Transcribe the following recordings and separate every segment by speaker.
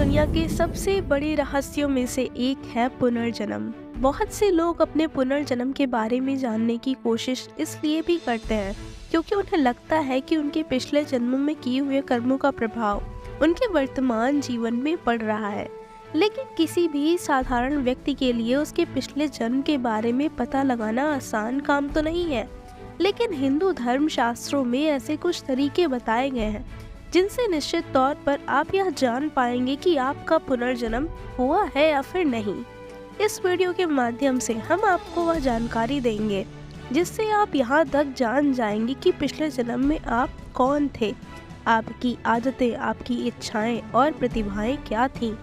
Speaker 1: दुनिया के सबसे बड़े रहस्यों में से एक है पुनर्जन्म। बहुत से लोग अपने पुनर्जन्म के बारे में जानने की कोशिश इसलिए भी करते हैं क्योंकि उन्हें लगता है कि उनके पिछले जन्मों में किए हुए कर्मों का प्रभाव उनके वर्तमान जीवन में पड़ रहा है। लेकिन किसी भी साधारण व्यक्ति के लिए उसके पिछले जन्म के बारे में पता लगाना आसान काम तो नहीं है। लेकिन हिंदू धर्म शास्त्रों में ऐसे कुछ तरीके बताए गए हैं जिनसे निश्चित तौर पर आप यह जान पाएंगे कि आपका पुनर्जन्म हुआ है या फिर नहीं। इस वीडियो के माध्यम से हम आपको वह जानकारी देंगे जिससे आप यहाँ तक जान जाएंगे कि पिछले जन्म में आप कौन थे, आपकी आदतें, आपकी इच्छाएं और प्रतिभाएं क्या थीं।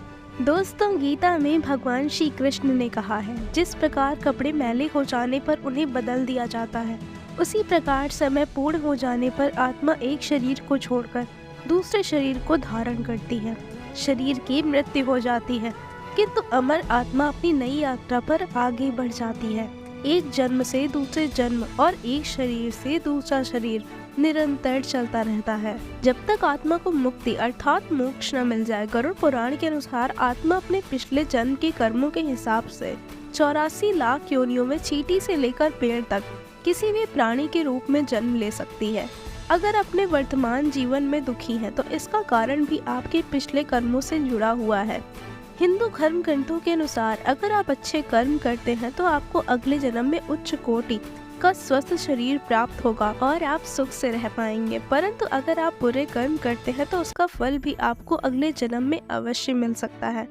Speaker 1: दोस्तों, गीता में भगवान श्री कृष्ण ने कहा है, जिस प्रकार कपड़े मैले हो जाने पर उन्हें बदल दिया जाता है, उसी प्रकार समय पूर्ण हो जाने पर आत्मा एक शरीर को छोड़कर दूसरे शरीर को धारण करती है। शरीर की मृत्यु हो जाती है किंतु अमर आत्मा अपनी नई यात्रा पर आगे बढ़ जाती है। एक जन्म से दूसरे जन्म और एक शरीर से दूसरा शरीर निरंतर चलता रहता है जब तक आत्मा को मुक्ति अर्थात मोक्ष न मिल जाए। गरुड़ पुराण के अनुसार आत्मा अपने पिछले जन्म के कर्मों के हिसाब से 84 लाख योनियों में चींटी से लेकर पेड़ तक किसी भी प्राणी के रूप में जन्म ले सकती है। अगर अपने वर्तमान जीवन में दुखी हैं तो इसका कारण भी आपके पिछले कर्मों से जुड़ा हुआ है। हिंदू धर्म ग्रंथों के अनुसार अगर आप अच्छे कर्म करते हैं तो आपको अगले जन्म में उच्च कोटि का स्वस्थ शरीर प्राप्त होगा और आप सुख से रह पाएंगे। परंतु अगर आप बुरे कर्म करते हैं तो उसका फल भी आपको अगले जन्म में अवश्य मिल सकता है।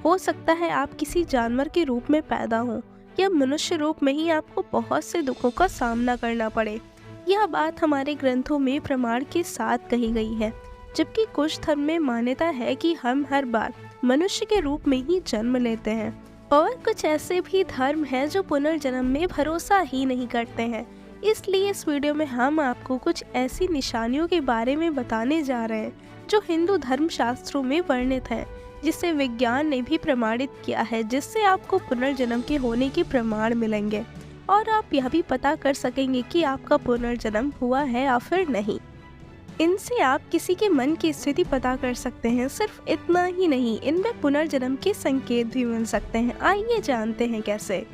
Speaker 1: हो सकता है आप किसी जानवर के रूप में पैदा हो या मनुष्य रूप में ही आपको बहुत से दुखों का सामना करना पड़े। यह बात हमारे ग्रंथों में प्रमाण के साथ कही गई है, जबकि कुछ धर्म में मान्यता है कि हम हर बार मनुष्य के रूप में ही जन्म लेते हैं। और कुछ ऐसे भी धर्म हैं जो पुनर्जन्म में भरोसा ही नहीं करते हैं। इसलिए इस वीडियो में हम आपको कुछ ऐसी निशानियों के बारे में बताने जा रहे हैं जो हिंदू धर्म शास्त्रों में वर्णित है, जिसे विज्ञान ने भी प्रमाणित किया है, जिससे आपको पुनर्जन्म के होने के प्रमाण मिलेंगे और आप यह भी पता कर सकेंगे कि आपका पुनर्जन्म हुआ है या फिर नहीं। इनसे आप किसी के मन की स्थिति पता कर सकते हैं। सिर्फ इतना ही नहीं, इनमें पुनर्जन्म के संकेत भी मिल सकते हैं। आइए जानते हैं कैसे।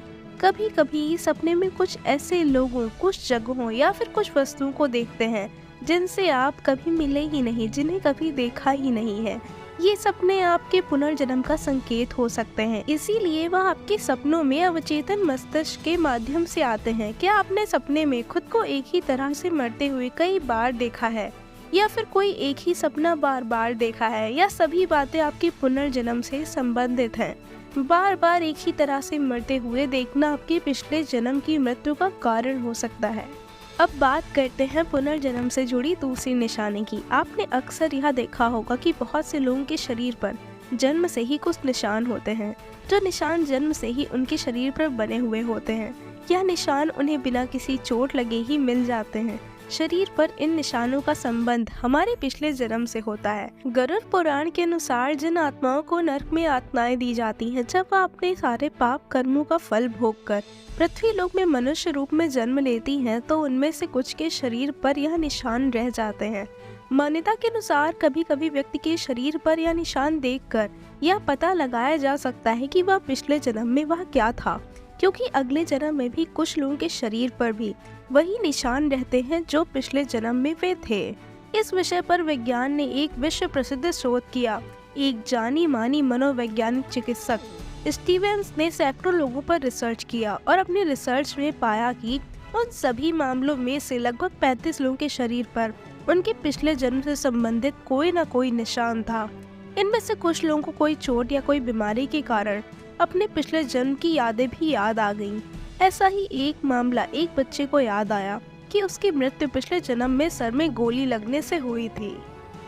Speaker 1: कभी कभी सपने में कुछ ऐसे लोगों, कुछ जगहों या फिर कुछ वस्तुओं को देखते हैं जिनसे आप कभी मिले ही नहीं, जिन्हें कभी देखा ही नहीं है। ये सपने आपके पुनर्जन्म का संकेत हो सकते हैं, इसीलिए वह आपके सपनों में अवचेतन मस्तिष्क के माध्यम से आते हैं। क्या आपने सपने में खुद को एक ही तरह से मरते हुए कई बार देखा है, या फिर कोई एक ही सपना बार बार देखा है, या सभी बातें आपके पुनर्जन्म से संबंधित हैं? बार बार एक ही तरह से मरते हुए देखना आपके पिछले जन्म की मृत्यु का कारण हो सकता है। अब बात करते हैं पुनर्जन्म से जुड़ी दूसरी निशानी की। आपने अक्सर यह देखा होगा कि बहुत से लोगों के शरीर पर जन्म से ही कुछ निशान होते हैं, जो निशान जन्म से ही उनके शरीर पर बने हुए होते हैं। यह निशान उन्हें बिना किसी चोट लगे ही मिल जाते हैं। शरीर पर इन निशानों का संबंध हमारे पिछले जन्म से होता है। गरुड़ पुराण के अनुसार जिन आत्माओं को नरक में यातनाएं दी जाती हैं, जब वह अपने सारे पाप कर्मों का फल भोग कर पृथ्वी लोक में मनुष्य रूप में जन्म लेती हैं, तो उनमें से कुछ के शरीर पर यह निशान रह जाते हैं। मान्यता के अनुसार कभी कभी व्यक्ति के शरीर पर यह निशान देखकर यह पता लगाया जा सकता है कि वह पिछले जन्म में वह क्या था, क्योंकि अगले जन्म में भी कुछ लोगों के शरीर पर भी वही निशान रहते हैं जो पिछले जन्म में वे थे। इस विषय पर विज्ञान ने एक विश्व प्रसिद्ध शोध किया। एक जानी मानी मनोवैज्ञानिक चिकित्सक स्टीवेंस ने सैकड़ों लोगों पर रिसर्च किया और अपनी रिसर्च में पाया कि उन सभी मामलों में से लगभग 35 लोगों के शरीर पर उनके पिछले जन्म से संबंधित कोई न कोई निशान था। इनमें से कुछ लोगों को कोई चोट या कोई बीमारी के कारण अपने पिछले जन्म की यादें भी याद आ गईं। ऐसा ही एक मामला एक बच्चे को याद आया कि उसकी मृत्यु पिछले जन्म में सर में गोली लगने से हुई थी।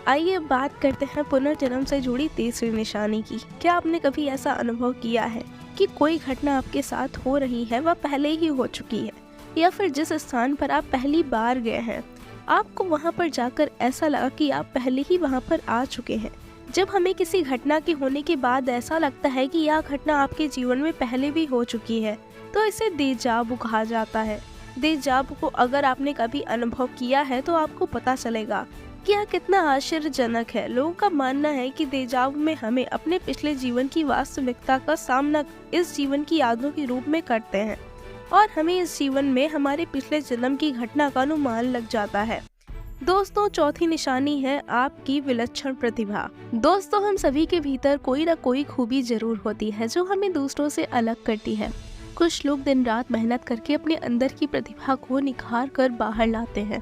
Speaker 1: आइए बात करते हैं पुनर्जन्म से जुड़ी तीसरी निशानी की। क्या आपने कभी ऐसा अनुभव किया है कि कोई घटना आपके साथ हो रही है वह पहले ही हो चुकी है, या फिर जिस स्थान पर आप पहली बार गए हैं आपको वहां पर जाकर ऐसा लगा कि आप पहले ही वहां पर आ चुके हैं? जब हमें किसी घटना के होने के बाद ऐसा लगता है कि यह घटना आपके जीवन में पहले भी हो चुकी है, तो इसे देजावु कहा जाता है। देजावु को अगर आपने कभी अनुभव किया है तो आपको पता चलेगा यह कितना आश्चर्यजनक है। लोगों का मानना है कि देजावु में हमें अपने पिछले जीवन की वास्तविकता का सामना इस जीवन की यादों के रूप में करते हैं और हमें इस जीवन में हमारे पिछले जन्म की घटना का अनुमान लग जाता है। दोस्तों, चौथी निशानी है आपकी विलक्षण प्रतिभा। दोस्तों, हम सभी के भीतर कोई न कोई खूबी जरूर होती है जो हमें दूसरों से अलग करती है। कुछ लोग दिन रात मेहनत करके अपने अंदर की प्रतिभा को निखार कर बाहर लाते हैं,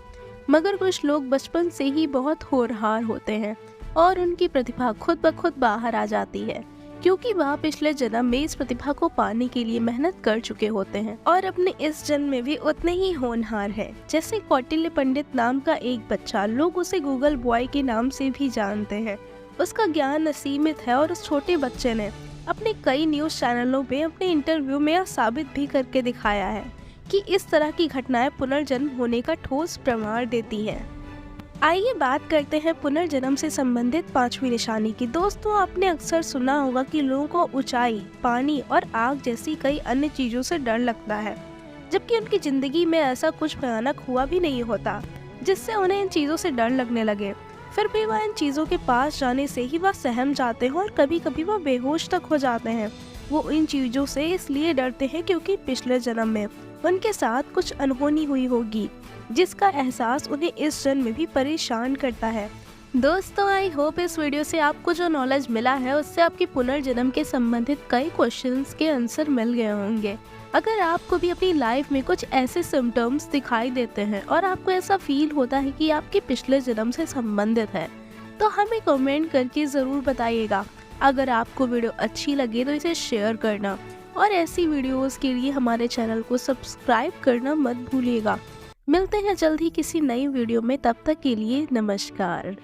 Speaker 1: मगर कुछ लोग बचपन से ही बहुत होनहार होते हैं और उनकी प्रतिभा खुद ब खुद बाहर आ जाती है, क्योंकि वह पिछले जन्म में इस प्रतिभा को पाने के लिए मेहनत कर चुके होते हैं और अपने इस जन्म में भी उतने ही होनहार है। जैसे कौटिल्य पंडित नाम का एक बच्चा, लोग उसे गूगल बॉय के नाम से भी जानते हैं। उसका ज्ञान असीमित है और उस छोटे बच्चे ने अपने कई न्यूज चैनलों में अपने इंटरव्यू में यह साबित भी करके दिखाया है कि इस तरह की घटनाएं पुनर्जन्म होने का ठोस प्रमाण देती हैं। आइए बात करते हैं पुनर्जन्म से संबंधित पांचवी निशानी की। दोस्तों, आपने अक्सर सुना होगा कि लोगों को ऊंचाई, पानी और आग जैसी कई अन्य चीजों से डर लगता है, जबकि उनकी जिंदगी में ऐसा कुछ भयानक हुआ भी नहीं होता जिससे उन्हें इन चीजों से डर लगने लगे। फिर भी वह इन चीजों के पास जाने से ही वह सहम जाते हैं और कभी कभी वह बेहोश तक हो जाते हैं। वो इन चीजों से इसलिए डरते हैं क्योंकि पिछले जन्म में उनके साथ कुछ अनहोनी हुई होगी, जिसका एहसास उन्हें इस जन्म में भी परेशान करता है। दोस्तों, आई होप इस वीडियो से आपको जो नॉलेज मिला है उससे आपके पुनर्जन्म के संबंधित कई क्वेश्चंस के आंसर मिल गए होंगे। अगर आपको भी अपनी लाइफ में कुछ ऐसे सिम्टम्स दिखाई देते हैं और आपको ऐसा फील होता है कि आपके पिछले जन्म से संबंधित है, तो हमें कमेंट करके ज़रूर बताइएगा। अगर आपको वीडियो अच्छी लगे तो इसे शेयर करना और ऐसी वीडियोस के लिए हमारे चैनल को सब्सक्राइब करना मत भूलिएगा। मिलते हैं जल्द ही किसी नई वीडियो में, तब तक के लिए नमस्कार।